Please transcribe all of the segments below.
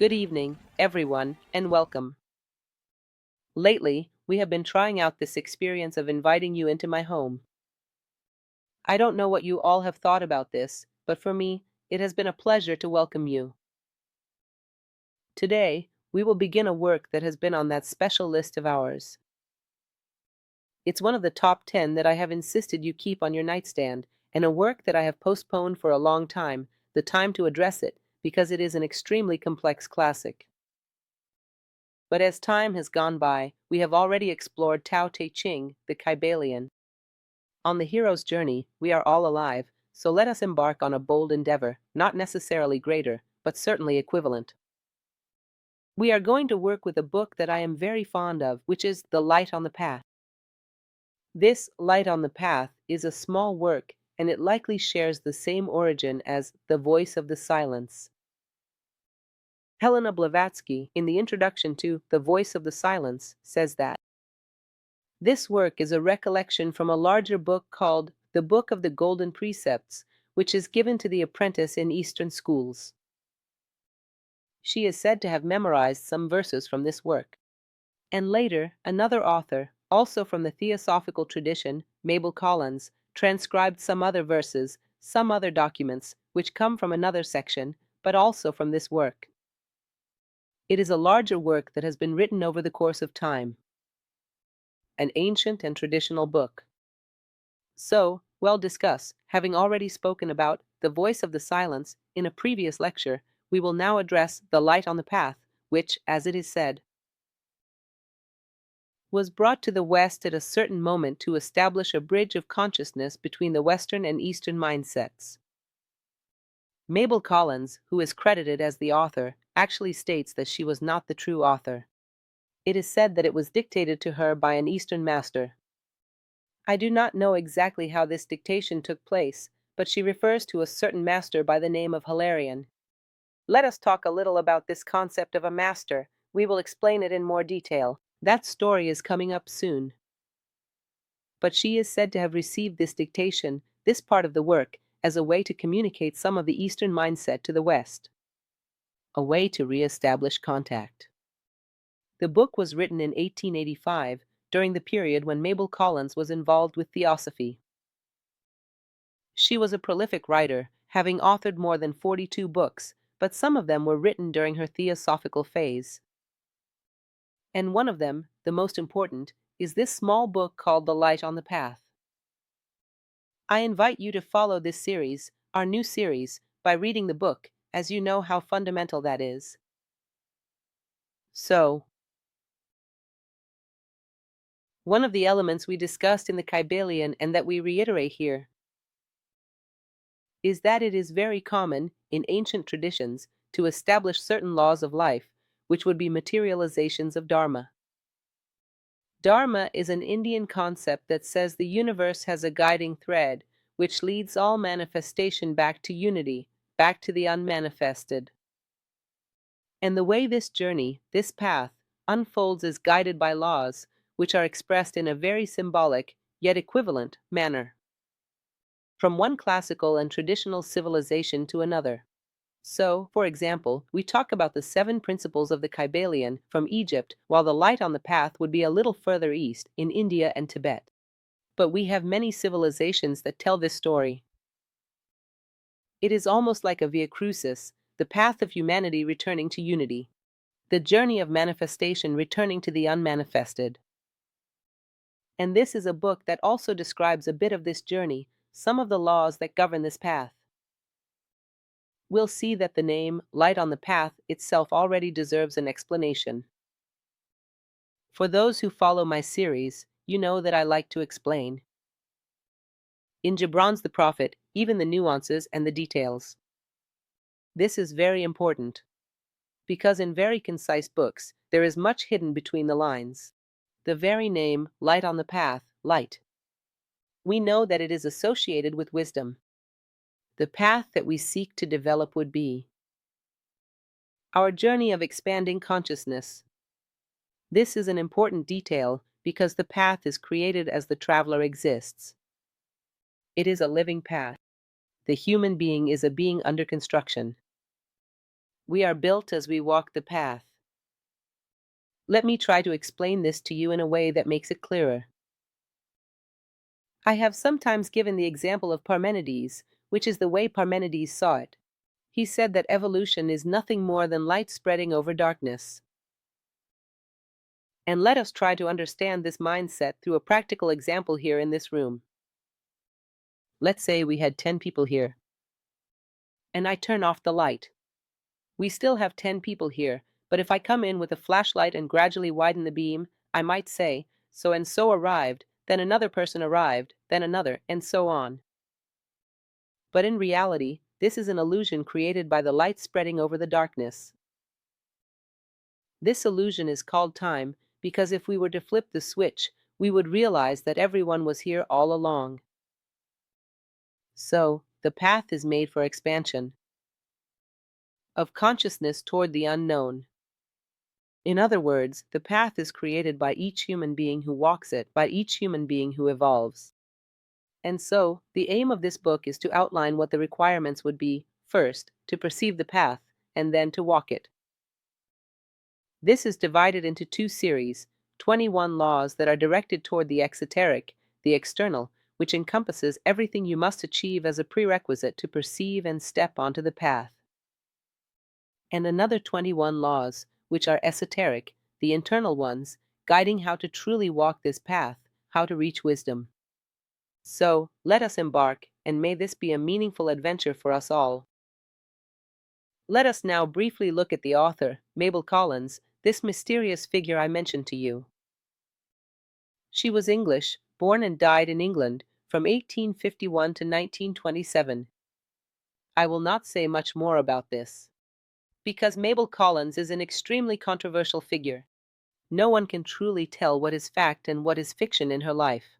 Good evening, everyone, and welcome. Lately, we have been trying out this experience of inviting you into my home. I don't know what you all have thought about this, but for me, it has been a pleasure to welcome you. Today, we will begin a work that has been on that special list of ours. It's one of the top 10 that I have insisted you keep on your nightstand, and a work that I have postponed for a long time, the time to address it, because it is an extremely complex classic. But as time has gone by, we have already explored Tao Te Ching, the Kybalion. On the hero's journey, we are all alive, so let us embark on a bold endeavor, not necessarily greater, but certainly equivalent. We are going to work with a book that I am very fond of, which is The Light on the Path. This Light on the Path is a small work, and it likely shares the same origin as The Voice of the Silence. Helena Blavatsky, in the introduction to The Voice of the Silence, says that this work is a recollection from a larger book called The Book of the Golden Precepts, which is given to the apprentice in Eastern schools. She is said to have memorized some verses from this work. And later, another author, also from the Theosophical tradition, Mabel Collins, transcribed some other verses, some other documents, which come from another section, but also from this work. It is a larger work that has been written over the course of time. An ancient and traditional book. So, we'll discuss, having already spoken about the voice of the silence in a previous lecture, we will now address the light on the path, which, as it is said, was brought to the West at a certain moment to establish a bridge of consciousness between the Western and Eastern mindsets. Mabel Collins, who is credited as the author, actually states that she was not the true author. It is said that it was dictated to her by an Eastern master. I do not know exactly how this dictation took place, but she refers to a certain master by the name of Hilarion. Let us talk a little about this concept of a master. We will explain it in more detail. That story is coming up soon. But she is said to have received this dictation, this part of the work, as a way to communicate some of the Eastern mindset to the West. A way to re-establish contact. The book was written in 1885, during the period when Mabel Collins was involved with theosophy. She was a prolific writer, having authored more than 42 books, but some of them were written during her theosophical phase. And one of them, the most important, is this small book called The Light on the Path. I invite you to follow this series, our new series, by reading the book, as you know how fundamental that is. So, one of the elements we discussed in the Kybalion and that we reiterate here is that it is very common, in ancient traditions, to establish certain laws of life, which would be materializations of Dharma. Dharma is an Indian concept that says the universe has a guiding thread, which leads all manifestation back to unity, back to the unmanifested. And the way this journey, this path, unfolds is guided by laws, which are expressed in a very symbolic, yet equivalent, manner. From one classical and traditional civilization to another. So, for example, we talk about the 7 principles of the Kybalion from Egypt, while the light on the path would be a little further east, in India and Tibet. But we have many civilizations that tell this story. It is almost like a via crucis, the path of humanity returning to unity, the journey of manifestation returning to the unmanifested. And this is a book that also describes a bit of this journey, some of the laws that govern this path. We'll see that the name, Light on the Path, itself already deserves an explanation. For those who follow my series, you know that I like to explain. In Gibran's The Prophet, even the nuances and the details. This is very important, because in very concise books, there is much hidden between the lines. The very name, Light on the Path, light. We know that it is associated with wisdom. The path that we seek to develop would be our journey of expanding consciousness. This is an important detail because the path is created as the traveler exists. It is a living path. The human being is a being under construction. We are built as we walk the path. Let me try to explain this to you in a way that makes it clearer. I have sometimes given the example of Parmenides, which is the way Parmenides saw it. He said that evolution is nothing more than light spreading over darkness. And let us try to understand this mindset through a practical example here in this room. Let's say we had 10 people here, and I turn off the light. We still have 10 people here, but if I come in with a flashlight and gradually widen the beam, I might say, so and so arrived, then another person arrived, then another, and so on. But in reality, this is an illusion created by the light spreading over the darkness. This illusion is called time because if we were to flip the switch, we would realize that everyone was here all along. So, the path is made for expansion of consciousness toward the unknown. In other words, the path is created by each human being who walks it, by each human being who evolves. And so, the aim of this book is to outline what the requirements would be, first, to perceive the path, and then to walk it. This is divided into two series, 21 laws that are directed toward the exoteric, the external, which encompasses everything you must achieve as a prerequisite to perceive and step onto the path. And another 21 laws, which are esoteric, the internal ones, guiding how to truly walk this path, how to reach wisdom. So, let us embark, and may this be a meaningful adventure for us all. Let us now briefly look at the author, Mabel Collins, this mysterious figure I mentioned to you. She was English, born and died in England from 1851 to 1927. I will not say much more about this, because Mabel Collins is an extremely controversial figure. No one can truly tell what is fact and what is fiction in her life.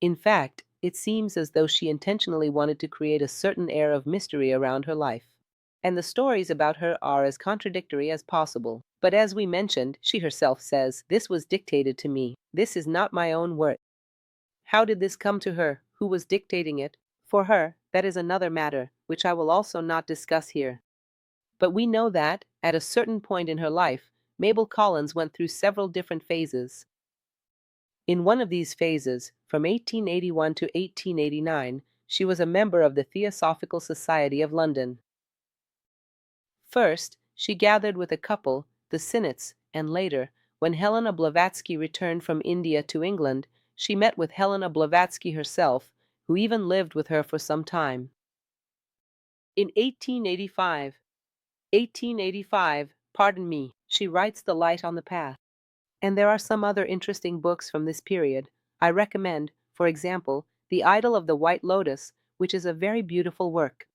In fact, it seems as though she intentionally wanted to create a certain air of mystery around her life. And the stories about her are as contradictory as possible. But as we mentioned, she herself says, "This was dictated to me. This is not my own work." How did this come to her? Who was dictating it? For her, that is another matter, which I will also not discuss here. But we know that, at a certain point in her life, Mabel Collins went through several different phases. In one of these phases, from 1881 to 1889, she was a member of the Theosophical Society of London. First, she gathered with a couple, the Sinnets, and later, when Helena Blavatsky returned from India to England, she met with Helena Blavatsky herself, who even lived with her for some time. In 1885, she writes The Light on the Path. And there are some other interesting books from this period. I recommend, for example, The Idol of the White Lotus, which is a very beautiful work.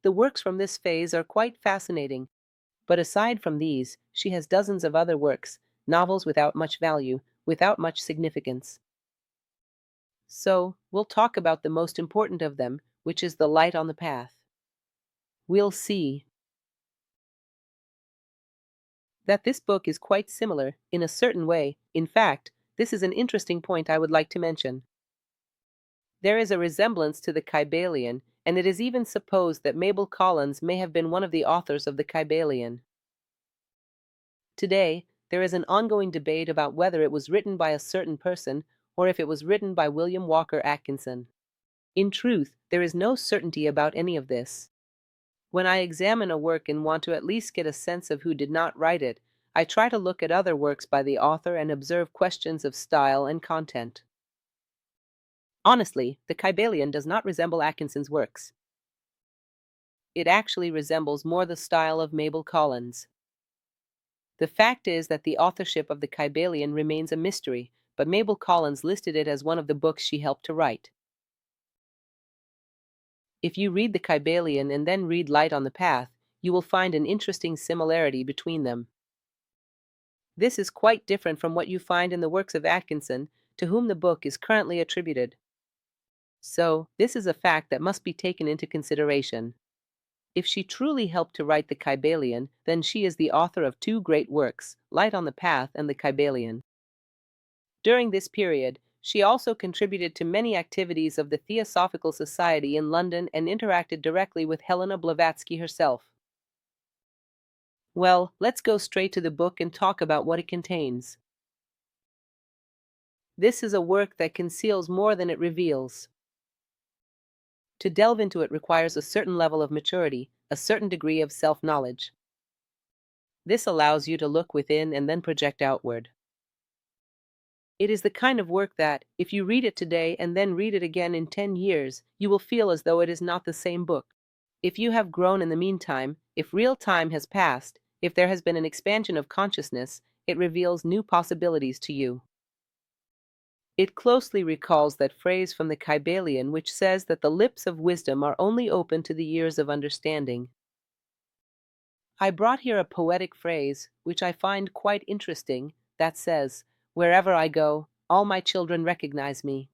The works from this phase are quite fascinating, but aside from these, she has dozens of other works, novels without much value, without much significance. So, we'll talk about the most important of them, which is The Light on the Path. We'll see that this book is quite similar, in a certain way. In fact, this is an interesting point I would like to mention. There is a resemblance to the Kybalion, and it is even supposed that Mabel Collins may have been one of the authors of the Kybalion. Today, there is an ongoing debate about whether it was written by a certain person or if it was written by William Walker Atkinson. In truth, there is no certainty about any of this. When I examine a work and want to at least get a sense of who did not write it, I try to look at other works by the author and observe questions of style and content. Honestly, the Kybalion does not resemble Atkinson's works. It actually resembles more the style of Mabel Collins. The fact is that the authorship of the Kybalion remains a mystery, but Mabel Collins listed it as one of the books she helped to write. If you read the Kybalion and then read Light on the Path, you will find an interesting similarity between them. This is quite different from what you find in the works of Atkinson, to whom the book is currently attributed. So, this is a fact that must be taken into consideration. If she truly helped to write the Kybalion, then she is the author of two great works, Light on the Path and the Kybalion. During this period, she also contributed to many activities of the Theosophical Society in London and interacted directly with Helena Blavatsky herself. Well, let's go straight to the book and talk about what it contains. This is a work that conceals more than it reveals. To delve into it requires a certain level of maturity, a certain degree of self-knowledge. This allows you to look within and then project outward. It is the kind of work that, if you read it today and then read it again in 10 years, you will feel as though it is not the same book. If you have grown in the meantime, if real time has passed, if there has been an expansion of consciousness, it reveals new possibilities to you. It closely recalls that phrase from the Kybalion which says that the lips of wisdom are only open to the ears of understanding. I brought here a poetic phrase, which I find quite interesting, that says, "Wherever I go, all my children recognize me."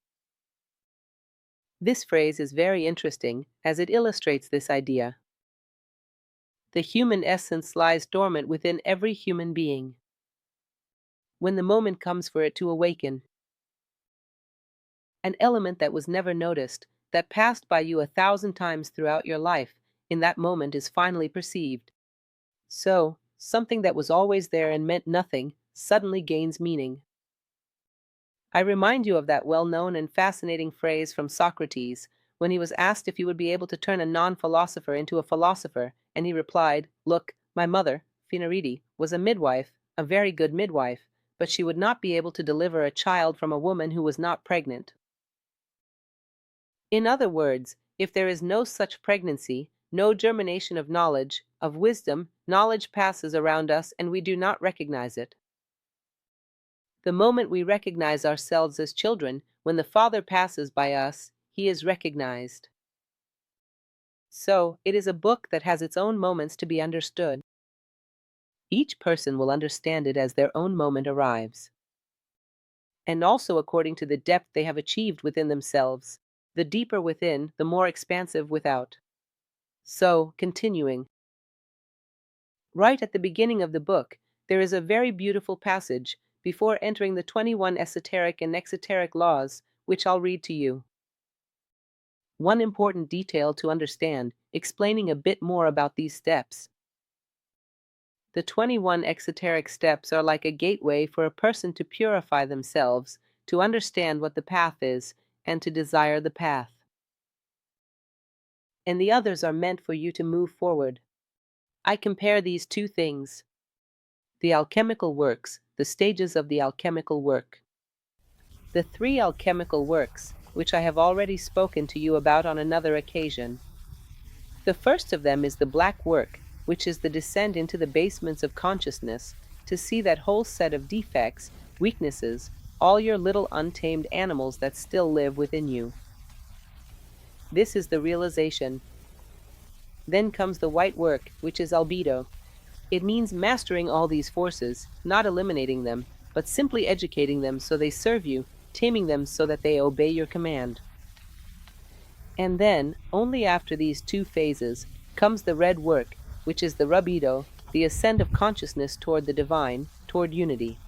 This phrase is very interesting, as it illustrates this idea. The human essence lies dormant within every human being. When the moment comes for it to awaken, an element that was never noticed, that passed by you 1,000 times throughout your life, in that moment is finally perceived. So, something that was always there and meant nothing, suddenly gains meaning. I remind you of that well-known and fascinating phrase from Socrates, when he was asked if he would be able to turn a non-philosopher into a philosopher, and he replied, "Look, my mother, Finaridi, was a midwife, a very good midwife, but she would not be able to deliver a child from a woman who was not pregnant." In other words, if there is no such pregnancy, no germination of knowledge, of wisdom, knowledge passes around us and we do not recognize it. The moment we recognize ourselves as children, when the Father passes by us, he is recognized. So, it is a book that has its own moments to be understood. Each person will understand it as their own moment arrives, and also according to the depth they have achieved within themselves. The deeper within, the more expansive without. So, continuing. Right at the beginning of the book, there is a very beautiful passage before entering the 21 esoteric and exoteric laws, which I'll read to you. One important detail to understand, explaining a bit more about these steps. The 21 exoteric steps are like a gateway for a person to purify themselves, to understand what the path is, and to desire the path. And the others are meant for you to move forward. I compare these two things. The alchemical works, the stages of the alchemical work. The 3 alchemical works, which I have already spoken to you about on another occasion. The first of them is the black work, which is the descent into the basements of consciousness, to see that whole set of defects, weaknesses, all your little untamed animals that still live within you. This is the realization. Then comes the white work, which is albedo. It means mastering all these forces, not eliminating them, but simply educating them so they serve you, taming them so that they obey your command. And then, only after these 2 phases, comes the red work, which is the rubido, the ascent of consciousness toward the divine, toward unity.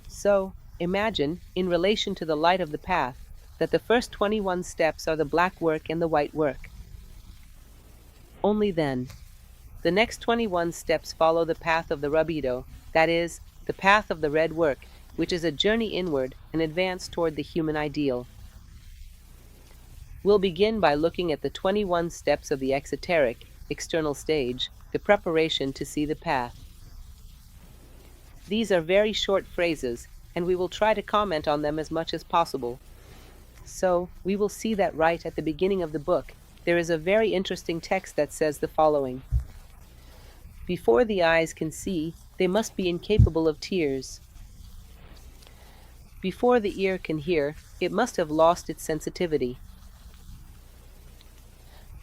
So, imagine, in relation to the light of the path, that the first 21 steps are the black work and the white work. Only then. The next 21 steps follow the path of the rubido, that is, the path of the red work, which is a journey inward, an advance toward the human ideal. We'll begin by looking at the 21 steps of the exoteric, external stage, the preparation to see the path. These are very short phrases, and we will try to comment on them as much as possible. So, we will see that right at the beginning of the book, there is a very interesting text that says the following. Before the eyes can see, they must be incapable of tears. Before the ear can hear, it must have lost its sensitivity.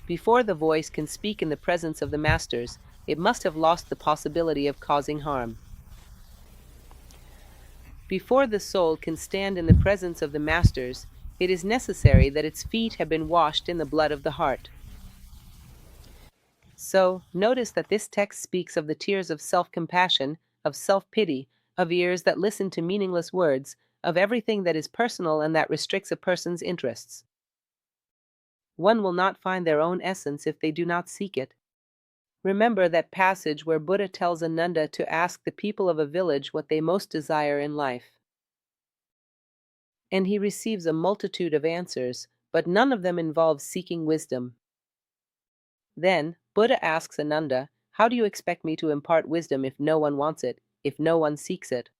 Before the voice can speak in the presence of the masters, it must have lost the possibility of causing harm. Before the soul can stand in the presence of the masters, it is necessary that its feet have been washed in the blood of the heart. So, notice that this text speaks of the tears of self-compassion, of self-pity, of ears that listen to meaningless words, of everything that is personal and that restricts a person's interests. One will not find their own essence if they do not seek it. Remember that passage where Buddha tells Ananda to ask the people of a village what they most desire in life. And he receives a multitude of answers, but none of them involve seeking wisdom. Then, Buddha asks Ananda, "How do you expect me to impart wisdom if no one wants it, if no one seeks it?"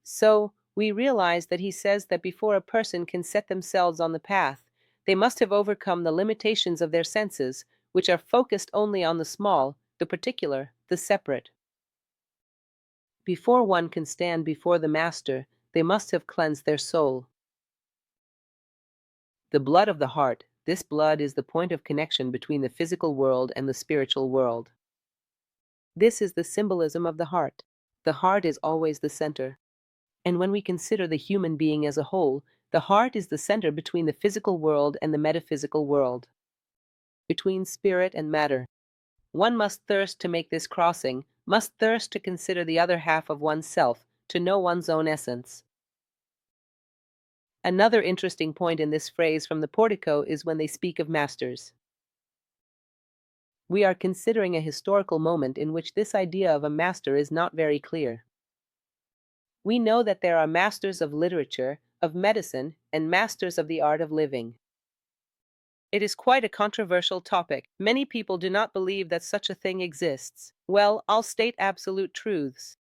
So, we realize that he says that before a person can set themselves on the path, they must have overcome the limitations of their senses, which are focused only on the small, the particular, the separate. Before one can stand before the Master, they must have cleansed their soul. The blood of the heart, this blood is the point of connection between the physical world and the spiritual world. This is the symbolism of the heart. The heart is always the center. And when we consider the human being as a whole, the heart is the center between the physical world and the metaphysical world, between spirit and matter. One must thirst to make this crossing, must thirst to consider the other half of oneself, to know one's own essence. Another interesting point in this phrase from the portico is when they speak of masters. We are considering a historical moment in which this idea of a master is not very clear. We know that there are masters of literature, of medicine, and masters of the art of living. It is quite a controversial topic. Many people do not believe that such a thing exists. Well, I'll state absolute truths.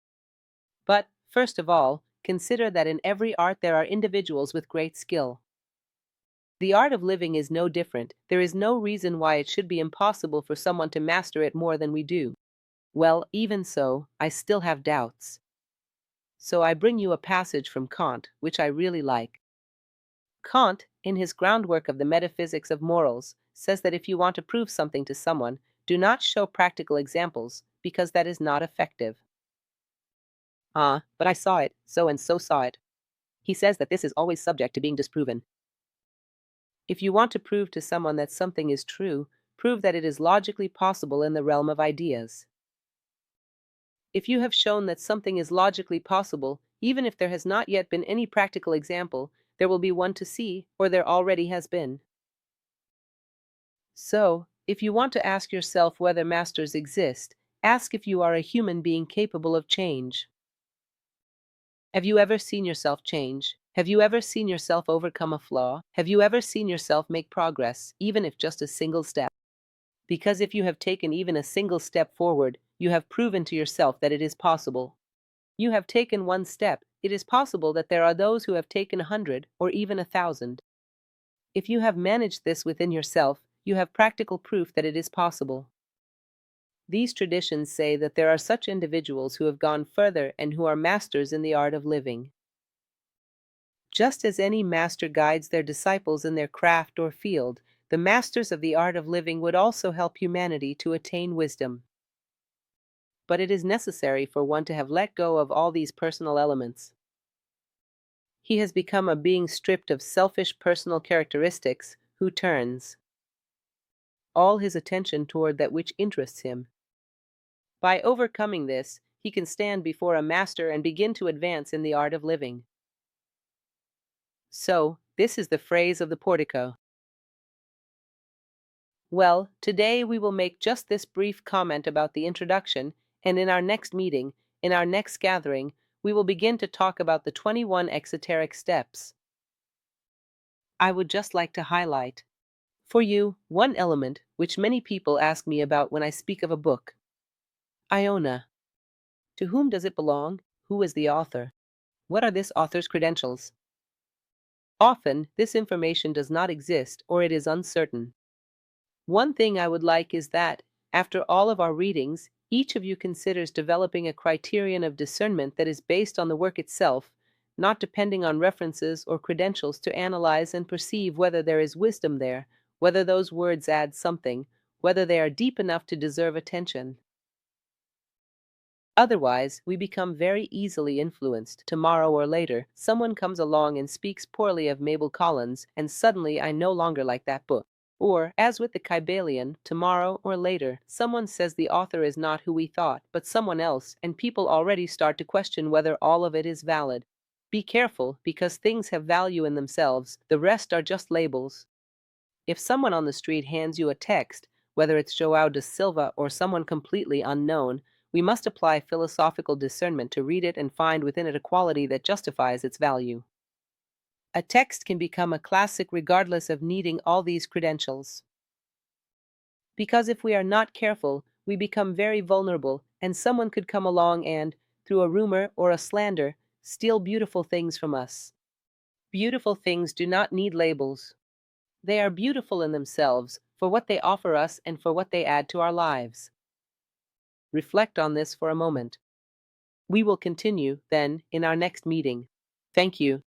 But, first of all, consider that in every art there are individuals with great skill. The art of living is no different. There is no reason why it should be impossible for someone to master it more than we do. Well, even so, I still have doubts. So I bring you a passage from Kant, which I really like. Kant, in his groundwork of the metaphysics of morals, says that if you want to prove something to someone, do not show practical examples, because that is not effective. But I saw it, so and so saw it. He says that this is always subject to being disproven. If you want to prove to someone that something is true, prove that it is logically possible in the realm of ideas. If you have shown that something is logically possible, even if there has not yet been any practical example, there will be one to see, or there already has been. So, if you want to ask yourself whether masters exist, ask if you are a human being capable of change. Have you ever seen yourself change? Have you ever seen yourself overcome a flaw? Have you ever seen yourself make progress, even if just a single step? Because if you have taken even a single step forward, you have proven to yourself that it is possible. You have taken one step. It is possible that there are those who have taken 100 or even 1,000. If you have managed this within yourself, you have practical proof that it is possible. These traditions say that there are such individuals who have gone further and who are masters in the art of living. Just as any master guides their disciples in their craft or field, the masters of the art of living would also help humanity to attain wisdom. But it is necessary for one to have let go of all these personal elements. He has become a being stripped of selfish personal characteristics, who turns all his attention toward that which interests him. By overcoming this, he can stand before a master and begin to advance in the art of living. So, this is the phrase of the portico. Well, today we will make just this brief comment about the introduction, and in our next meeting, in our next gathering, we will begin to talk about the 21 exoteric steps. I would just like to highlight for you one element which many people ask me about when I speak of a book. Iona. To whom does it belong? Who is the author? What are this author's credentials? Often, this information does not exist or it is uncertain. One thing I would like is that, after all of our readings, each of you considers developing a criterion of discernment that is based on the work itself, not depending on references or credentials to analyze and perceive whether there is wisdom there, whether those words add something, whether they are deep enough to deserve attention. Otherwise, we become very easily influenced. Tomorrow or later, someone comes along and speaks poorly of Mabel Collins, and suddenly I no longer like that book. Or, as with the Kybalion, tomorrow or later, someone says the author is not who we thought, but someone else, and people already start to question whether all of it is valid. Be careful, because things have value in themselves, the rest are just labels. If someone on the street hands you a text, whether it's Joao da Silva or someone completely unknown, we must apply philosophical discernment to read it and find within it a quality that justifies its value. A text can become a classic regardless of needing all these credentials. Because if we are not careful, we become very vulnerable, and someone could come along and, through a rumor or a slander, steal beautiful things from us. Beautiful things do not need labels. They are beautiful in themselves, for what they offer us and for what they add to our lives. Reflect on this for a moment. We will continue, then, in our next meeting. Thank you.